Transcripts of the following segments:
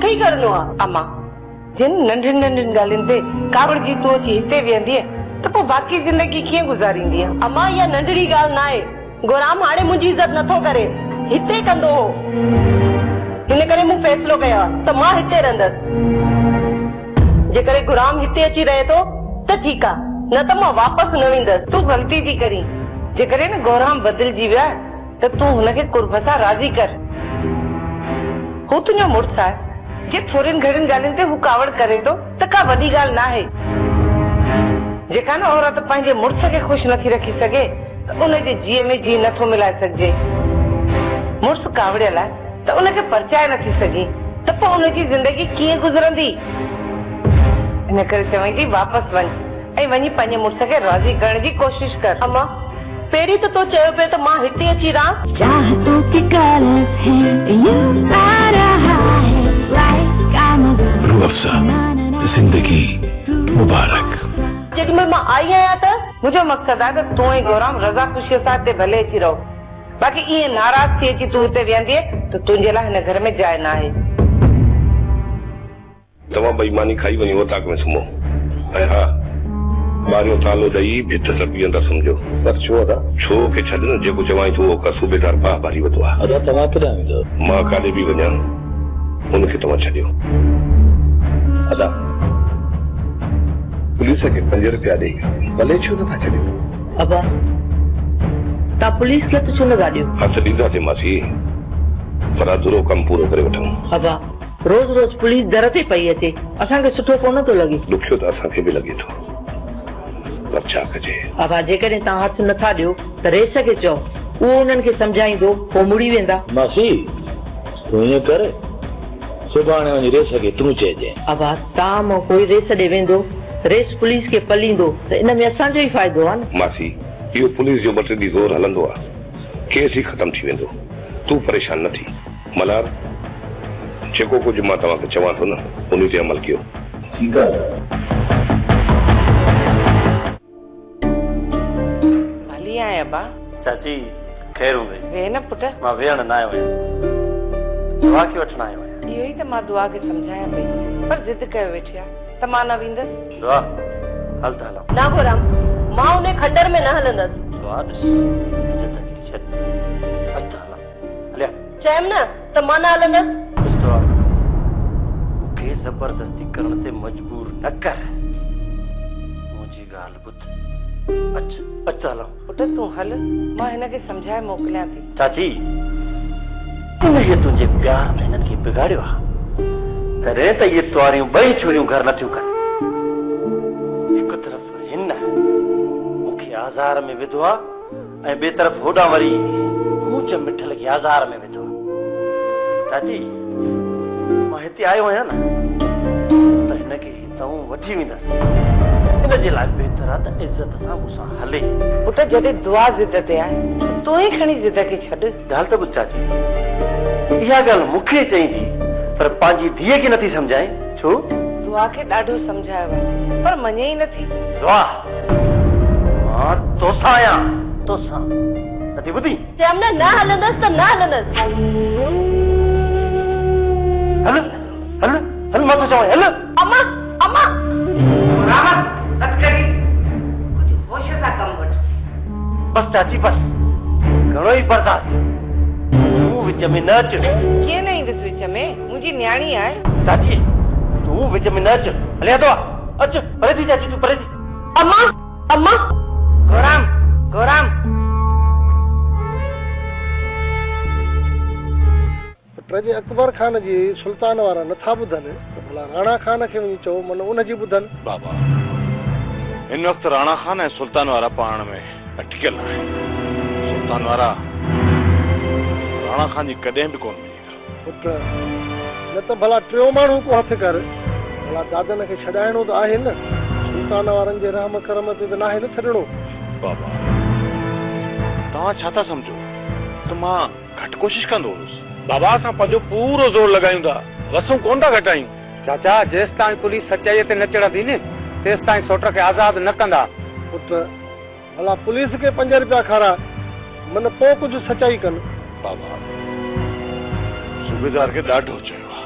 मूंखे ई करणो आहे। अम्मा जिन नंढियुनि नंढियुनि ॻाल्हियुनि ते कावड़ जी तूं अची हिते वेहंदीअ त पोइ बाक़ी ज़िंदगी कीअं गुज़ारींदी? अम्मा इहा नंढड़ी ॻाल्हि न आहे। गुलाम हाणे मुंहिंजी इज़त नथो करे, हिते कंदो हो, हिन करे मूं फ़ैसिलो कयो आहे त मां हिते रहंदसि। जेकॾहिं गुलाम हिते अची रहे थो त ठीकु आहे, न त मां वापसि न वेंदसि। तूं ग़लती थी करीं। जेकॾहिं न गुलाम बदिलजी वियो आहे त तूं हुनखे कुर्ब सां राज़ी कर। हू तुंहिंजो मुड़ुसु आहे। जे थोरनि घणनि ॻाल्हियुनि ते हू कावड़ करे थो त का वॾी ॻाल्हि न आहे। जेका न औरत पंहिंजे मुड़ुस खे ख़ुशि नथी रखी सघे त उनजे जीअ में जी नथो मिलाए सघिजे। मुड़ुसु कावड़ियल आहे त उनखे परचाए नथी सघी त पोइ उनजी ज़िंदगी कीअं गुज़रंदी? इन करे चवां थी वापसि वञ ऐं वञी पंहिंजे मुड़ुस खे राज़ी करण जी कोशिशि कर। अम्मा पहिरीं त तो चयो पियो त मां हिते अची ज़िंदगी मुबारक। जेॾीमहिल मां आई आहियां त मुंहिंजो मक़सदु आहे त तूं ऐं गौराम रज़ा ख़ुशीअ सां हिते भले अची रहो। बाक़ी ईअं नाराज़ थी अची तूं हिते वेहंदीअ त तुंहिंजे लाइ हिन घर में जाइ न आहे। तव्हां बेईमानी खाई वञो ताक में सुम्हो ऐं हा ॿारियों तालो ॾेई भित सां बीहंदा सम्झो। पर छो अदा? छो के छॾ न, जेको चवाई तूं उहो कर। सूबेदार पाह भारी वधो आहे। अदा तव्हां केॾांहुं वेंदव? मां काॾे बि वञा हुनखे तव्हां छॾियो। अदा पुलिस खे 5 रुपया ॾेई भले छो नथा छॾियो? अबा तव्हां पुलिस खे त छो न ॻाॾियो? हथ ॾींदासीं मासी, पर अधूरो कमु पूरो करे वठूं। अबा रोज़ रोज़ पुलिस दर ते पई अचे, असांखे सुठो कोन थो लॻे। ॾुखियो त असांखे बि लॻे थो, पर छा कजे? अबा जेकॾहिं तव्हां हथ नथा ॾियो त रेस खे चओ, उहो उन्हनि खे सम्झाईंदो, पोइ मुड़ी वेंदा। मासी तूं ईअं कर, सुभाणे वञी रेस खे तूं चइजांइ। अबा तव्हां मां कोई रेस ॾे वेंदो, रेस पुलिस खे पलींदो त इन में असांजो ई फ़ाइदो आहे न। मासी इहो पुलिस जो 2-3 ॾींहं ज़ोर हलंदो आहे, केस ई ख़तम थी वेंदो। तूं परेशान न थी। मलार जेको कुझु मां तव्हांखे चवां थो न उन ते अमल कयो। ठीकु आहे भली आहियां अबा। चाची ख़ैर हूंदई? वे न पुट, मां वेहण न आयो आहियां, दुआ खे वठण आयो आहियां। इहो ई त मां दुआ खे सम्झायां पई, पर ज़िद कयो वेठी आहे त मां न वेंदसि। दुआ हल त हलो। न गुलाम, मां उन खड्डर में न हलंदसि। दुआ ॾिस छॾ हल त हलो हलिया। चयमि न त मां न हलंदसि। दुआ मूंखे ज़बरदस्ती करण ते मजबूर न कर, मुंहिंजी ॻाल्हि ॿुध। अच हलो। पुट तूं हल, मां हिनखे सम्झाए मोकिलियां थी। चाची इनखे तुंहिंजे प्यार में हिननि खे बिगाड़ियो आहे, तॾहिं त इहे तुआरियूं 2 छोरियूं घर नथियूं कनि। हिकु तरफ़ हिन मूंखे आज़ार में विधो आहे ऐं ॿिए तरफ़ होॾां वरी मूंच मिठल खे आज़ार में विधो आहे। चाची मां हिते आयो आहियां न त हिनखे हितां वठी वेंदसि। हिनजे लाइ बहितर आहे त इज़त सां मूंसां हले। पुट जॾहिं दुआ ज़िद ते आहे तूं ई खणी ज़िद खे छॾ। ॻाल्हि त ॿुध चाची, इहा ॻाल्हि मूंखे चई थी पर पंहिंजी धीअ खे नथी सम्झाए। छो? दुआ खे ॾाढो सम्झायो आहे पर मञे ई नथी। दुआ मां तोसां आहियां, तोसां नथी ॿुधी? चयमि न हलंदसि त न हलंदसि। हल हल हल मां तो चवां हल। अम्मा अम्मा रामत अटकरी कुझु होश सां कमु वठ। बस चाची बस, घणो ई बर्दाश्त। तूं विच में न अच। कीअं न ईंदसि विच में? मुंहिंजी न्याणी आहे। चाची तूं विच में न अच। हलिया तो अच, परे थी चाची, तूं परे थी। अम्मा अम्मा गौराम गौराम। प्रजे अकबर खान जी सुल्तान वारा नथा ॿुधनि त भला राणा खान खे वञी चओ मन उनजी ॿुधनि। बाबा हिन वक़्तु राणा खान ऐं सुल्तान वारा पाण में अटकियल आहे। सुल्तान वारा राणा खान जी कॾहिं बि कोन मिली। पुट न त भला 3 माण्हू को हथ कर, भला दादन खे छॾाइणो त आहे न। सुल्तान वारनि जे रहम करम ते त नाहे न छॾिणो। बाबा तव्हां छा था सम्झो त मां घटि कोशिश कंदो हुयुसि? बाबा असां पंहिंजो पूरो ज़ोर लॻायूं था, वसूं कोन था घटायूं। चाचा जेसि ताईं पुलिस सचाईअ ते न चढ़ंदी न तेसि ताईं सोट खे आज़ादु न कंदा। पुट भला पुलिस खे 5 रुपया खारा मन पोइ कुझु सचाई कनि। बाबा सूबेदार खे ॾाढो चयो आहे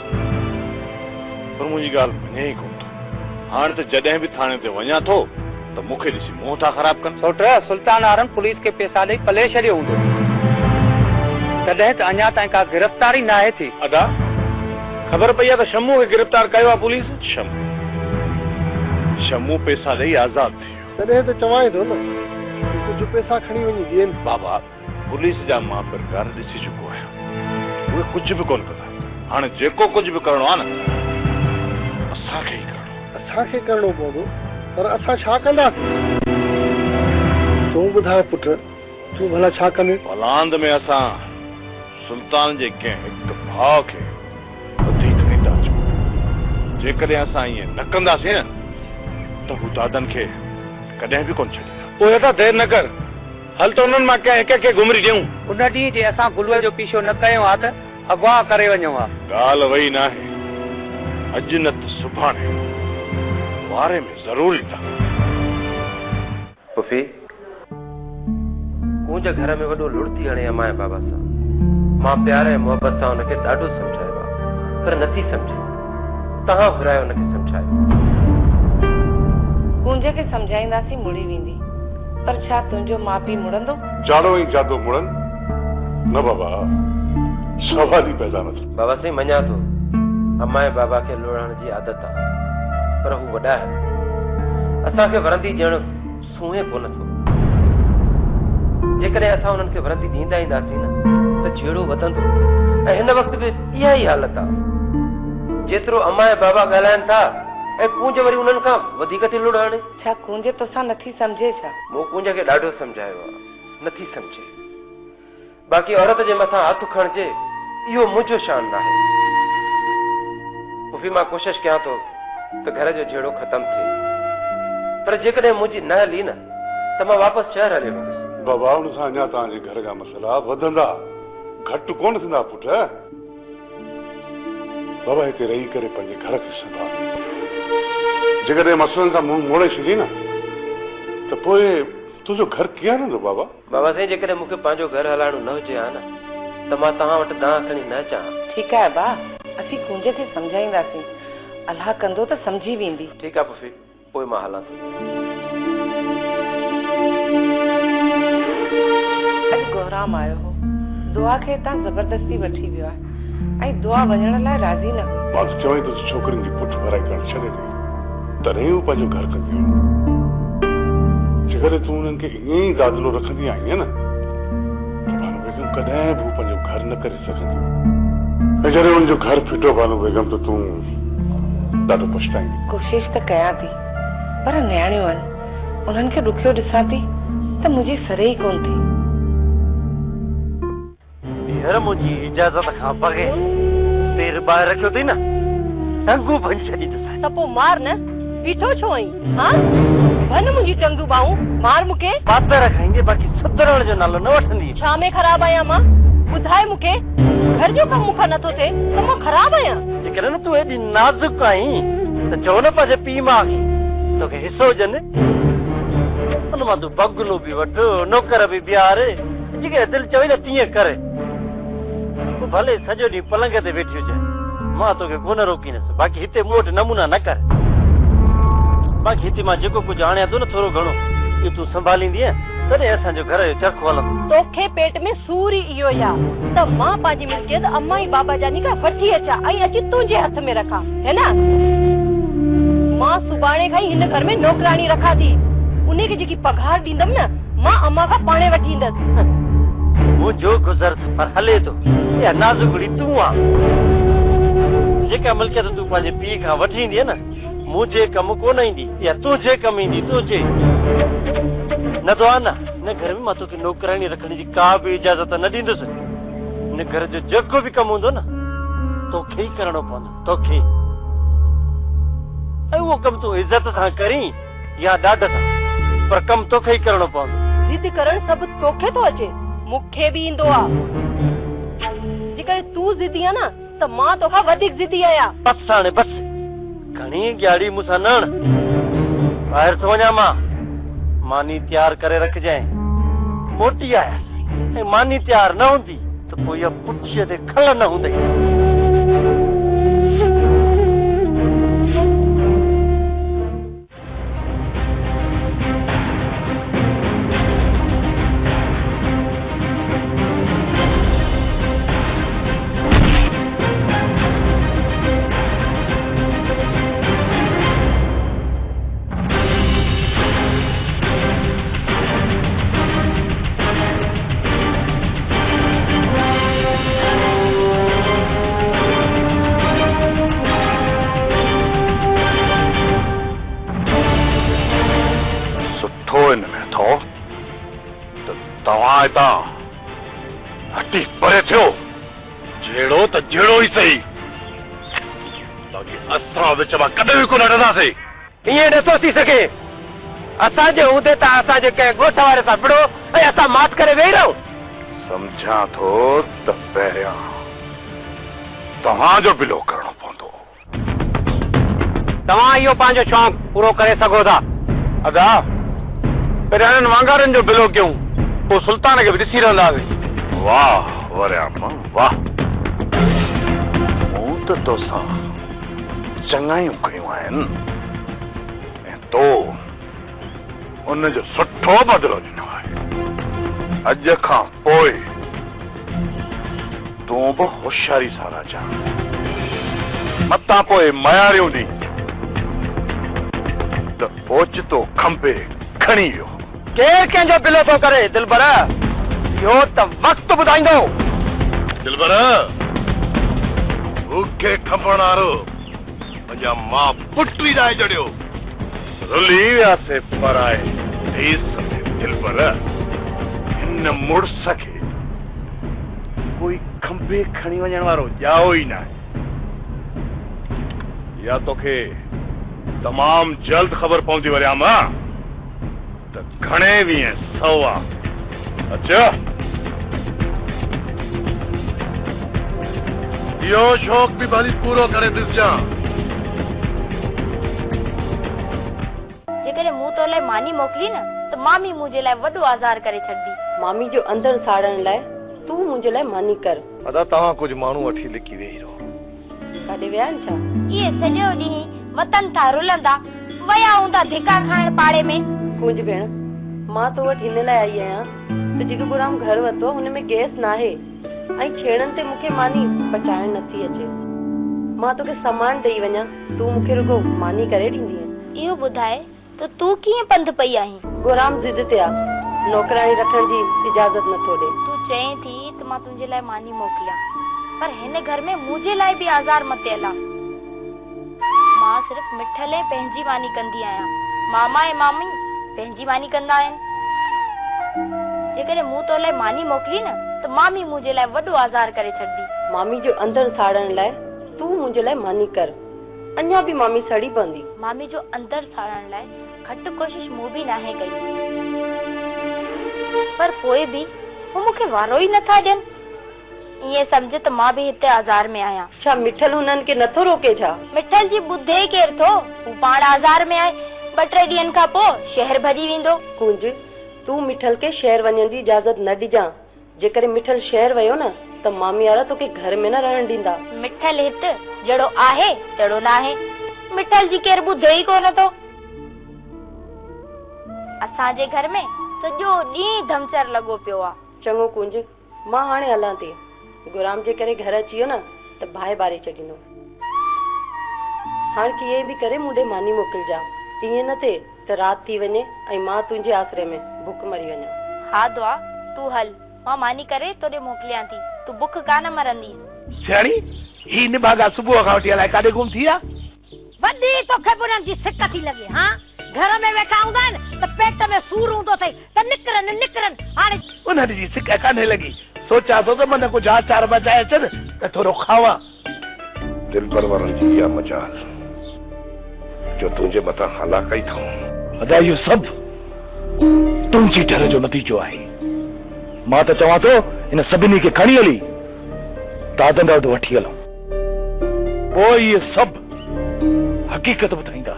पर मुंहिंजी ॻाल्हि मञे ई कोन थो। हाणे त जॾहिं बि थाणे ते वञा थो त मूंखे ॾिसी मुंहुं था ख़राब कनि। सोट सुल्तान वारनि पुलिस खे पैसा ॾेई पले छॾियो हूंदो, तॾहिं त अञा ताईं का गिरफ़्तारी न आहे थी। अदा ख़बर पई आहे त शम्मू खे गिरफ़्तार कयो आहे पुलिस। शम्मू पैसा ॾेई आज़ाद थियो। तॾहिं त चवां थो न कुझु पैसा खणी वञी ॾियनि। बाबा पुलिस जा मां प्रकार ॾिसी चुको आहियां, उहे कुझु बि कोन कंदा। हाणे जेको कुझु बि करणो आहे न असांखे ई करणो। असांखे करणो पवंदो, पर असां छा कंदासीं? तूं ॿुधाए पुट, तूं भला छा कंदे? औलांद में असां सुल्तान जे कंहिं हिकु भाउ खे वधीक नहीं था अचूं। जेकॾहिं असां ईअं न कंदासीं न त हू दादनि खे कॾहिं बि कोन छॾींदा। पोइ त देरि न कर, हल त उन्हनि मां कंहिं हिक खे घुमरी ॾियूं। उन ॾींहुं जे असां गुलूअ जो पीछो न कयो आहे त अगवा करे वञूं हा। ॻाल्हि वई न आहे, अॼु न त सुभाणे वारे में ज़रूर ईंदा। पुफी कूंज घर में वॾो लुड़ती हणे अमाए बाबा सां। मां प्यार ऐं मोहबत सां हुनखे ॾाढो सम्झायो आहे, पर नथी सम्झे। तव्हां घुरायो हुनखे सम्झायो। कूंज खे सम्झाईंदासीं मुड़ी वेंदी, पर छा तुंहिंजो माउ पीउ मुड़ंदो? जाड़ो ई जादो मुड़न न बाबा, सवाल ई पैदा न थियो। बाबा साईं मञा थो अमाए बाबा खे लोड़ण जी आदत आहे, पर हू वॾा आहिनि, असांखे वरंदी ॼण सूंहे कोन थो। जेकॾहिं असां हुननि खे वरंदी ॾींदा ईंदासीं न त छेड़ो वधंदो। ऐं हिन वक़्त बि इहा ई हालत आहे। जेतिरो अमाए बाबा ॻाल्हाइनि था ऐं कूंज वरी उन्हनि खां वधीक थी लुड़ हाणे। छा कूंज तोसां नथी सम्झे छा? मूं कूंज खे ॾाढो सम्झायो आहे, नथी सम्झे। बाक़ी औरत जे मथां हथ खणिजे इहो मुंहिंजो शान न आहे। पुफी मां कोशिश कयां थो त घर जो झेड़ो ख़तम थिए, पर जेकॾहिं मुंहिंजी न हली न त मां वापसि शहर हली वेंदुसि। बाबा हुन सां अञा तव्हांजे घर जा मसइला वधंदा, घटि कोन थींदा पुट। बाबा हिते रही करे पंहिंजे घर खे संभाल। जेकॾहिं मसइलनि खां मुंहुं मोड़े छॾी न त पोइ तुंहिंजो घर कीअं हलंदो बाबा? बाबा साईं जेकॾहिं मूंखे पंहिंजो घर हलाइणो न हुजे हा न त मां तव्हां वटि दांह खणी न अचां। ठीकु आहे बा, असीं कूंज खे सम्झाईंदासीं, अलाह कंदो त सम्झी वेंदी। ठीकु आहे पुफी, पोइ मां हलां थो। अॼु गौराम आयो हो, दुआ खे हितां ज़बरदस्ती वठी वियो आहे ऐं दुआ वञण लाइ राज़ी न हुई। मां त चवां थो छोकिरियुनि जी पुठ भराई करणु छॾे ॾे, तॾहिं हू पंहिंजो घर कंदियूं। जेकॾहिं तूं हुननि खे ईअं ई दादलो रखंदी आहीं न बानो बेगम कॾहिं बि हू पंहिंजो घर न करे सघंदी। ऐं जॾहिं हुनजो घर फिटो बानो बेगम त तूं ॾाढो पछताईंदी। कोशिश त कयां थी, पर न्याणियूं आहिनि, उन्हनि खे ॾुखियो ॾिसां थी त मुंहिंजी सरे ई कोन थी। हींअर मुंहिंजी इजाज़त खां बग़ैर पेर ॿाहिरि रखियो अथई न, टंगू भंज छॾी त पोइ मार न, बीठो छो आहीं? हा भन मुंहिंजी टंगू बाहूं, मार मूंखे। पातर खाईंदे, बाक़ी सुधरण जो नालो न वठंदी। छा में ख़राब आहियां मां? ॿुधाए मूंखे, घर जो कमु मूंखां नथो थिए त मां ख़राब आहियां? जेकॾहिं न तूं एॾी नाज़ुक आहीं त चओ न पंहिंजे पीउ मां खे तोखे हिसो हुजनि, उन मां तूं बगुलो बि वठ, नौकर बि बीहारे, जेकॾहिं दिलि चवई न तीअं करे। भले सॼो ॾींहुं पलंग ते वेठी हुजे, मां तोखे कोन रोकींदुसि। बाक़ी हिते मूं वटि नमूना न कर। बाक़ी हिते मां जेको कुझु आणियां थो न थोरो घणो इहो तूं संभालींदीअ, तॾहिं असांजो घर जो चरखो हलंदो। तोखे पेट में सूर ई इहो ई आहे त मां पंहिंजी मिल्कियत अम्मा ई बाबा जानी खां वठी अचां ऐं अची तुंहिंजे हथ में रखां, है न? मां सुभाणे खां ई हिन घर में नौकरानी रखां थी। उनखे जेकी पघार ॾींदमि न मां अम्मा खां पाणे वठी ईंदसि। मुंहिंजो गुज़र पर हले थो, इहा नाज़ुकड़ी तूं आहे। जेका मिल्कियत तूं पंहिंजे पीउ खां वठी ईंदीअ न, मुंहिंजे कमु कोन ईंदी, या तुंहिंजे कमु ईंदी। तुंहिंजे न तो आहे न, हिन घर में मां तोखे नौकरानी रखण जी का बि इजाज़त न ॾींदुसि। हिन घर जो जेको बि कमु हूंदो न तोखे ई करणो पवंदो, तोखे। ऐं उहो कमु तूं इज़त सां करीं या ॾाढ सां, पर कमु तोखे ई करणो पवंदो। जिद करणु सभु तोखे थो अचे, मूंखे बि ईंदो आहे। जेकॾहिं तूं ज़िदी आहे न त मां तोखां वधीक ज़िदी आहियां। बसि हाणे बसि, घणी ॻाढ़ी मूंसां न हण। ॿाहिरि थो वञा मां, मानी तयारु करे रखजांइ। मोटी आयसि ऐं मानी तयारु न हूंदी त पोइ इहा पुठीअ ते खल न हूंदई। हितां हटी परे थियो जहिड़ो त जहिड़ो ई सही बाक़ी असां विच मां कॾहिं बि कोन हटंदासीं। ईअं नथो थी सघे। असांजे हूंदे त असांजे कंहिं ॻोठ वारे सां विड़ो ऐं असां मात करे वेही रहूं। सम्झां थो त पहिरियां तव्हांजो बिलो करणो पवंदो। तव्हां इहो पंहिंजो शौक़ पूरो करे सघो था। अदा पहिरियां हिननि वांगारनि जो बिलो कयूं, पोइ सुल्तान खे बि ॾिसी रहंदासीं। वाह वरियामा वाह, मूं त तोसां चङायूं कयूं आहिनि ऐं तो उनजो सुठो बदिलो ॾिनो आहे। अॼु खां पोइ तूं बि होशियारी सां राजा, मतां पोइ मयारियूं ॾी त ओचितो खंबे खणी वियो। केरु कंहिंजो बिलो थो करे दिलबर? इहो त वक़्तु ॿुधाईंदो। दिलबर मूंखे खपण वारो मुंहिंजा मां पुट ई डाहे छॾियो। रुली वियासीं पराए देस में दिलबर। हिन मुड़स खे कोई खंबे खणी वञण वारो ॼाओ ई न आहे। या तोखे तमामु जल्द ख़बर पवंदी वरियामा त घणे वीह सवा। अच्छा इहो शौक़ बि भली पूरो करे ॾिसजां। जेकॾहिं मूं तो लाइ मानी मोकिली न त मामी मुंहिंजे लाइ वॾो आज़ार करे छॾंदी। मामी जो अंदर साड़ण लाइ तूं मुंहिंजे लाइ मानी कर। अदा तव्हां कुझु माण्हू वठी लिकी वेही रहो। काॾे विया आहिनि छा? इहे सॼो ॾींहुं वतन था रुलंदा, वया हूंदा धिका खाइण पाड़े में। कुंज भेण, मां तो वटि हिन लाइ आई आहियां त जेको गुराम घर वरितो हुन में गैस न आहे ऐं छेड़नि ते मूंखे मानी पचाइण नथी अचे। मां तोखे सामान ॾेई वञा, तूं मूंखे रुगो मानी करे ॾींदीअ। इहो ॿुधाए त तूं कीअं पंध पई आहीं? गुराम ज़िद ते आहे, नौकराणी रखण जी इजाज़त नथो ॾे। तूं चएं थी त मां तुंहिंजे लाइ मानी मोकिलियां, पर हिन घर में मुंहिंजे लाइ बि आज़ार मटियल आहे। मां सिर्फ़ मिठल ऐं पंहिंजी मानी कंदी आहियां, मामा ऐं मामी पंहिंजी मानी कंदा आहिनि। जेकॾहिं मूं तो लाइ मानी मोकिली न त मामी मुंहिंजे लाइ वॾो आज़ार करे छॾंदी। मामी जो अंदर साड़ण लाइ तूं मुंहिंजे लाइ मानी कर, अञा बि मामी सड़ी पवंदी। मामी जो अंदर साड़ण लाइ घटि कोशिश मूं बि नाहे कई, पर पोइ बि हू मूंखे वारो ई नथा ॾियनि। ईअं सम्झ त मां बि हिते आज़ार में आहियां। छा मिठल हुननि खे नथो रोके छा? मिठल जी ॿुधे केरु थो? हू पाण आज़ार में आहे, 2-3 ॾींहंनि खां पोइ शहर भॼी वेंदो। कुंज, तूं मिठल खे शहर वञण जी इजाज़त न ॾिजां। जेकॾहिं मिठल शहर वियो न त मामी वारा तोखे घर में न रहण ॾींदा। मिठल हिते जहिड़ो आहे तहिड़ो न आहे। मिठल जी केरु ॿुधे ई कोन थो। असांजे घर में सॼो ॾींहुं धमचर लॻो पियो आहे। चङो कुंज, मां हाणे हलां थी। गुराम जे करे घर अची वियो न त बाहि बारे छॾींदो। हाणे कीअं बि करे मूं ॾे मानी मोकिलिजां। ईअं न थिए त राति थी वञे ऐं मां तुंहिंजे आसरे में बुख मरी वञा। हा दुआ, तूं हल, मां मानी करे तोॾे मोकिलियां थी। तूं बुख कान मरंदी। सियाणी ही निभागा सुबुह खां वठी अलाए काॾे गुम थी विया? वॾी तोखे बुरनि जी सिक थी लॻे। हा, घर में वेठा हूंदा आहिनि त पेट में सूर हूंदो अथई त निकिरनि हाणे उन्हनि जी सिक कान्हे लॻी। सोचां थो त मन कुझु आचार बचाए अचनि त थोरो खावां। दिल पर वारनि जी इहा मजाल जो तुंहिंजे मथां हलाक ई अथऊं। अदा इहो सभु तुंहिंजी डर जो नतीजो आहे। मां त चवां थो हिन सभिनी खे खणी हली दादन ॾाढो वठी हलूं, पोइ इहे सभु हक़ीक़त ॿुधाईंदा।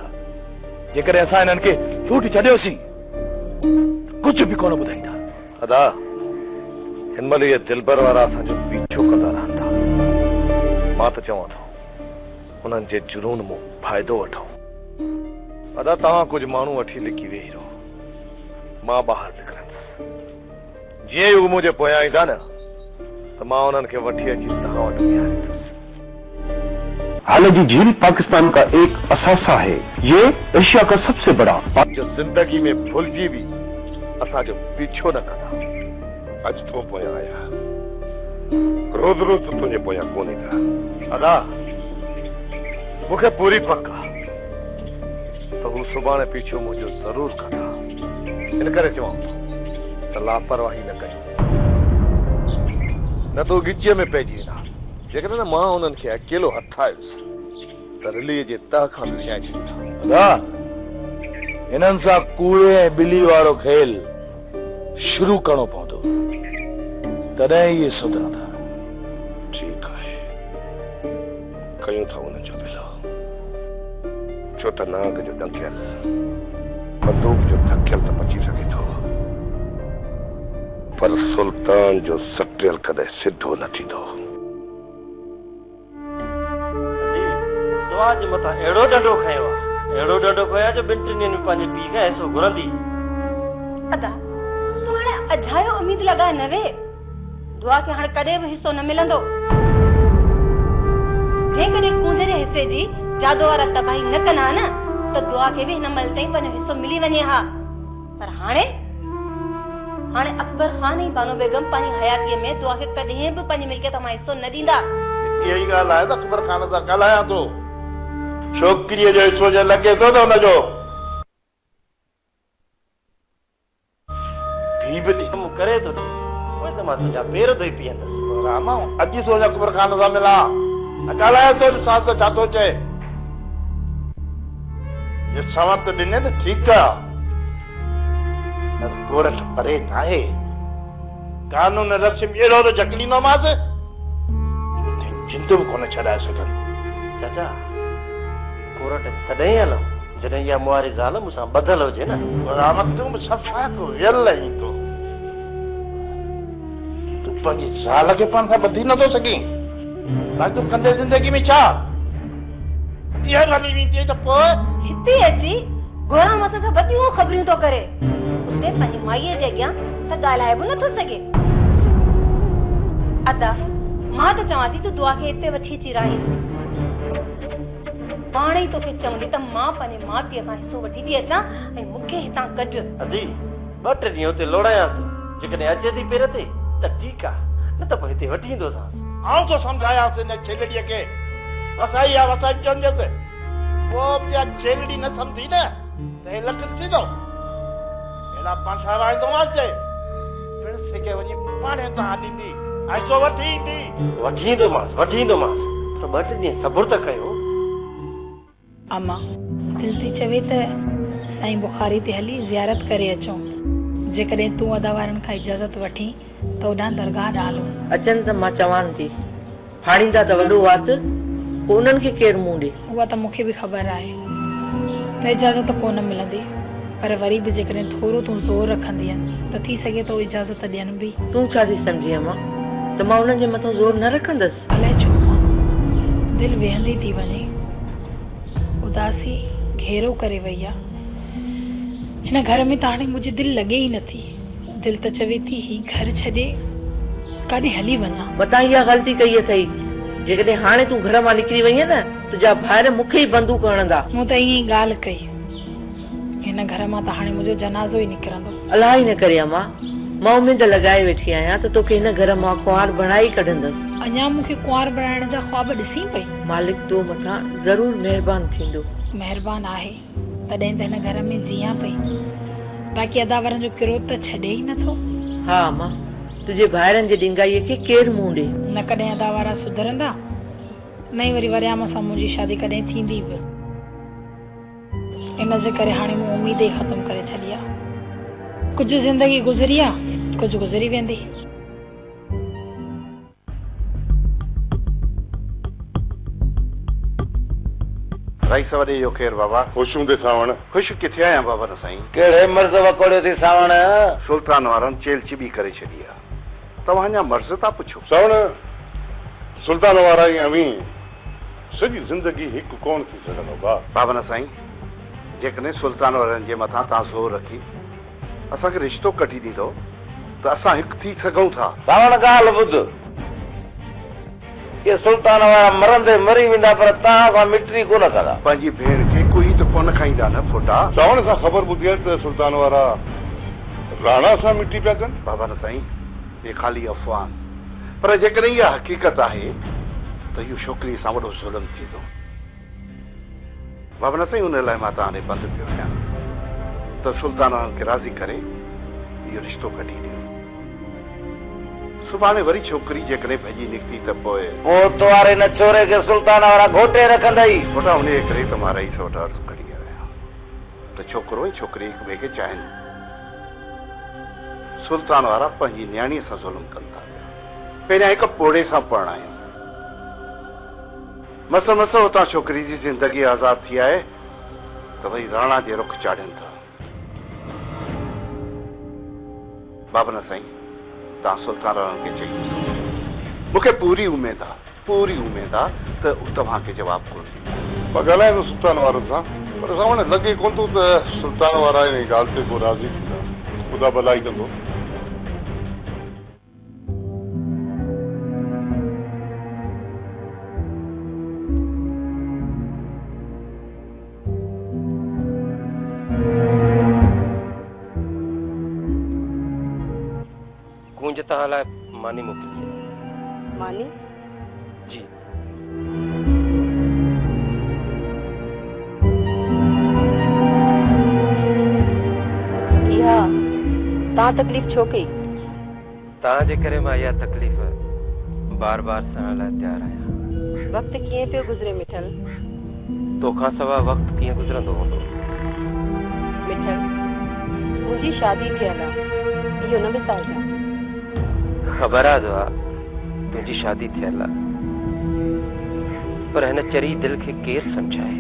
जेकॾहिं असां हिननि खे छूट छॾियोसीं कुझु बि कोन ॿुधाईंदा। अदा हिन महिल इहे दिलबर वारा असांजो पीछो कंदा रहंदा। मां त चवां थो उन्हनि जे जुनून मां फ़ाइदो वठूं। अदा तव्हां कुझु माण्हू वठी लिकी वेही रहो, मां ॿाहिरि निकिरंदुसि। जीअं ई मुंहिंजे पोयां ईंदा न त मां उन्हनि खे वठी अची तव्हां वटि बीहारींदुसि। हालांकि झील पाकिस्तान का एक असासा है, ये एशिया का सबसे बड़ा। जो जिंदगी में भुलिजी बि असांजो पीछो न कंदा। अॼु तो पोयां आया, रोज़ रोज़ तुंहिंजे पोयां कोन ईंदा। अदा मूंखे पूरी पक आहे त हू सुभाणे पीछो मुंहिंजो ज़रूर कंदा। इन करे चवां त लापरवाही न कयूं। न तो गिचीअ में पइजी वेंदा जेकॾहिं न मां उन्हनि खे अकेलो हथायुसि त रिलीअ जे तह खां विछाए छॾींदा। इन्हनि सां कूड़े ऐं ॿिली वारो खेल शुरू करणो पवंदो, तॾहिं इहे सुधरंदा। ठीकु आहे, कयूं था उन्हनि जो बिलो। छो त नाग जो ॾंकियल बंदूक जो धकियल त बची सघे थो, पर सुल्तान जो सटियल कॾहिं सिधो न थींदो। दुआ जे मथां अहिड़ो डंडो खयो आहे, अहिड़ो डंडो खयो आहे जो 2 टिनि ॾींहंनि में पंहिंजे पीउ खां हिसो घुरंदी। अदा तूं हाणे अझायो उम्मीद लॻाए न वे, दुआ खे हाणे कॾहिं बि हिसो न मिलंदो। जेकॾहिं कूंजरे हिसे जी जादू वारा तबाही न कंदा न त दुआ खे बि हिन महिल ताईं पंहिंजो हिसो मिली वञे हा। पर हाणे अकबर खान ऐं बानो बेगम पंहिंजी हयातीअ में दुआ खे कॾहिं बि पंहिंजी मिल्कियत मां हिसो न ॾींदा। इहा ई ॻाल्हि आहे त अकबर खान सां ॻाल्हायां थो, छोकिरीअ जो हिसो जो लॻे थो त हुनजो थी बि कमु करे थो त मां तुंहिंजा पेर धोई पीअंदसि। रामा अॼु सोच अकबर खान सां मिलां, ॻाल्हायां थो ॾिसां त छा थो चए। जे सवत ॾिने त ठीकु आहे, गोरख परे नाहे, कानून रस्म अहिड़ो त जकलींदोमांसि जिंद बि कोन छॾाए सघंदो। चाचा कोर्ट तॾहिं हलूं जॾहिं इहा मुआरी ज़ाल मूंसां ॿधल हुजे न। रामा तूं बि सफ़ा तूं वियल आहीं, तूं पंहिंजी ज़ाल खे पाण सां ॿधी नथो सघीं, बाक़ी तूं कंदे ज़िंदगी में छा इहा हली वेंदी त पोइ हिते अची घोड़ा मथां खां वॾियूं ख़बरियूं थो करे, उते पंहिंजी माईअ जे अॻियां त ॻाल्हाए बि नथो सघे। अदा मां त चवां थी तूं दुआ खे हिते वठी अची रही, पाण ई तोखे चवंदी त मां पंहिंजे माउ पीउ खां हिसो वठी थी अचां ऐं मूंखे हितां कढ। अदी 2-3 ॾींहं हुते लोड़ायांसि, जेकॾहिं अचे थी पेर ते त ठीकु आहे, न त पोइ हिते वठी ईंदोसांसि। आउं तो समझायांसि हिन छेलड़ीअ खे, वसाई आहे वसाई चवंदसि, पोइ बि छेलड़ी न सम्झी न त हे लख थींदो। अहिड़ा पाछा वाईंदोमांसि, प्रिंस खे वञी पाणे तां ॾींदी, ऐसो वठी ईंदोमांसि, पर 2-3 ॾींहं सबुर त कयो। अम्मा दिल थी चवे त साईं बुखारी ते हली ज़ियारत करे अचूं, जेकॾहिं तूं अदा वारनि खां इजाज़त वठी त ओॾां दरगाह ॾांहुं हलूं। अचनि त मां चवां थी, फाड़ींदा त वॾो वात, पोइ उन्हनि खे केरु मुंहुं ॾे। उहा त मूंखे बि ख़बर आहे त इजाज़त कोन मिलंदी, पर वरी बि जेकॾहिं थोरो तूं ज़ोर रखंदीअ त थी सघे थो इजाज़त ॾियनि बि। तूं छा थी सम्झी अम्मा त मां उन्हनि जे मथां ज़ोर न रखंदसि? अलाए छो दिलि वेहंदी थी वञे, उदासी घेरो करे वई आहे। हिन घर में त हाणे मुंहिंजी दिलि लॻे ई नथी, दिलि त चवे थी ही घर छॾे काॾे हली वञा। मतां इहा ग़लती कई अथई, जेकॾहिं हाणे तूं घर मां निकिरी वई न तुंहिंजा भाइर मूंखे ई बंदूक हणंदा। मूं त ईअं ई ॻाल्हि कई, हिन घर मां त हाणे मुंहिंजो जनाज़ो ई निकिरंदो। अलाह ई न करे अम्मा, मां उमेद लॻाए वेठी आहियां त तोखे हिन घर मां कुंवार बणाई कढंदसि। अञा मूंखे कुंवार बणाइण जा ख्वाब ॾिसी पई। मालिक तो मथां ज़रूर महिरबान थींदो। महिरबान आहे तॾहिं त हिन घर में जीअं पई, बाक़ी अदावरनि जो किरोध त छॾे ई नथो। हा अम्मा, तुंहिंजे भाइरनि जे डिंगाईअ खे केरु मुंहुं ॾे? न कॾहिं अदावारा सुधरंदा, न ई वरी वरियाम सां मुंहिंजी शादी कॾहिं थींदी बि। इन जे करे हाणे मूं उमेद ई ख़तमु करे छॾी आहे। कुझु ज़िंदगी गुज़री आहे, कुझु गुज़री वेंदी। राई सवरे जो ख़ैर बाबा। ख़ुशूं ते सावण। ख़ुशि किथे आहियां बाबा न साईं। कहिड़े मर्ज़ वकोड़ियो थी सावण? सुल्तान वारनि चेल चिबी करे छॾी आहे, तव्हां अञा मर्ज़ था पुछो? सावण सुल्तान वारा ई अमीं सॼी ज़िंदगी हिकु कोन थी सघंदो बाबा न साईं। जेकॾहिं सुल्तान वारनि जे मथां तव्हां ज़ोर रखी असांखे रिश्तो कढी ॾींदो त असां हिकु थी सघूं था। सावण ॻाल्हि ॿुध, ये सुल्तान वारा मरंदे मरी वेंदा, पर तव्हां सां मिटरी कोन कंदा। पंहिंजी भेण खे कोई त कोन खाईंदा न फोटा। सावण सां ख़बर ॿुधी आहे त सुल्तान वारा राणा सां मिटी पिया कनि। बाबा न साईं, ये खाली अफ़वाह, पर जेकॾहिं इहा हक़ीक़त आहे त इहो छोकिरी सां वॾो ज़ुल्म थींदो। बाबा न साईं, उन लाइ मां तव्हां ॾे बंदि पियो आहियां त सुल्तान खे राज़ी करे इहो रिश्तो कढी ॾियो। सुभाणे वरी छोकिरी जेकॾहिं भॼी निकिती त पोइ तो वारे न छोरे खे सुल्तान वारा घोटे रखंदई। छोटा उन करे त मां रईस वटि अर्ज़ु खणी आहियां त छोकिरो ऐं छोकिरी हिक ॿिए खे चाहिनि। सुल्तान वारा पंहिंजी न्याणीअ सां ज़ुल्म कनि था, पहिरियां हिक पोड़े सां परणायूं। मस उतां छोकिरी जी ज़िंदगी आज़ाद थी आहे त वरी राणा जे रुख चाढ़नि था। बाबा साईं, तव्हां सुल्तान वारनि खे चई मूंखे पूरी उमेद आहे त तव्हांखे जवाबु कोन्हे। मां ॻाल्हायां सुल्तान वारनि सां, पर सामने लॻे कोन थो त सुल्तान वारा हिन ॻाल्हि ते को राज़ी थींदा। ख़ुदा भलाई कंदो। कुंज तव्हां लाइ मानी मोकिली आहे। मानी जी इहा तव्हां तकलीफ़ छो कई? तव्हांजे करे मां इहा तकलीफ़ बार बार सहण लाइ तयारु आहियां। वक़्तु कीअं पियो गुज़रे मिठल? तोखां सवाइ वक़्तु कीअं गुज़रंदो हूंदो? मिठल, मुंहिंजी शादी थियल आहे, इहो न विसारजां। ख़बर आहे दुआ तुंहिंजी शादी थियल आहे, पर हिन चरी दिलि खे केरु सम्झाए?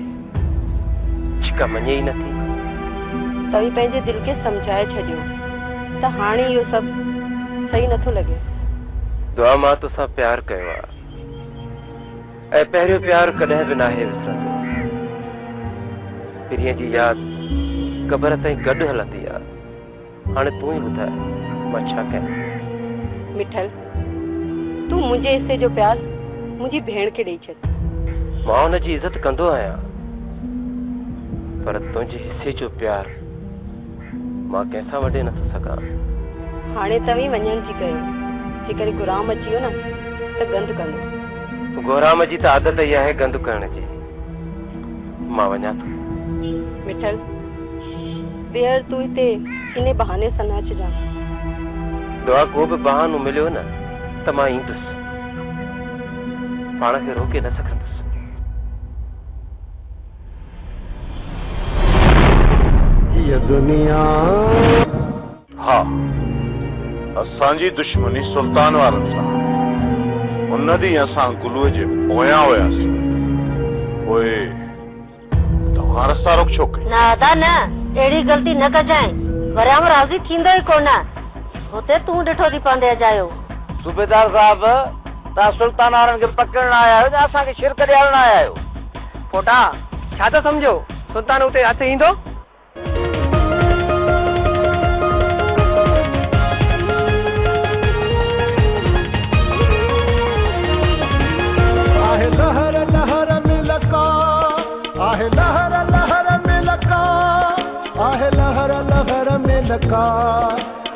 छिका मञे ई नथी। तव्हीं पंहिंजे दिलि खे सम्झाए छॾियो त हाणे इहो सभु सही नथो लॻे। दुआ मां तोसां प्यारु कयो आहे, ऐं पहिरियों प्यारु कॾहिं बि नाहे विसरंदो। पिरीअ जी यादि क़बर ताईं गॾु हलंदी आहे। हाणे तूं ई ॿुधाए मां छा कयां? मिठल, तूं मुंहिंजे हिसे जो प्यार मुंहिंजी भेण खे ॾेई छॾ। मां हुनजी इज़त कंदो आहियां, पर तुंहिंजे हिसे जो प्यार मां कंहिंसां वॾे नथो सघां। हाणे तव्हीं वञण जी कयो, जेकॾहिं गुराम अची वियो न त गंद कंदो। गुराम जी त आदत ई आहे गंद करण जी। मां वञां थो। मिठल, ॿीहर तूं हिते इन बहाने सां न अचिजांइ। दुआ को बि बहानो मिलियो न त मां ईंदुसि, पाण खे रोके न सघंदुसि। हीअ दुनिया हा असांजी दुश्मनी सुल्तान वारनि सां। उन ॾींहुं असां गुलूअ जे पोयां हुयासीं, पोइ तव्हां रस्ता रोक छो कई? न अदा न, अहिड़ी ग़लती न कजांइ, वरियाम राज़ी थींदो ई कोन। हुते तूं ॾिठो थी पंदे अजायो। सूबेदार साहब, तव्हां सुल्तान वारनि खे पकड़ण आया आहियो या असांखे शिरक ॾियारण आया आहियो? पोटा छा था सम्झो? सुल्तान उते हथु ईंदो? आहे लहर लहर में लका, आहे लहर लहर में लका, आहे लहर लहर में लका,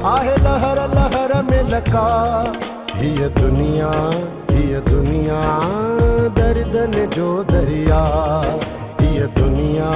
आहे लहर लहर में लका। हीअ दुनिया दर्दन जो दरिया, हीअ दुनिया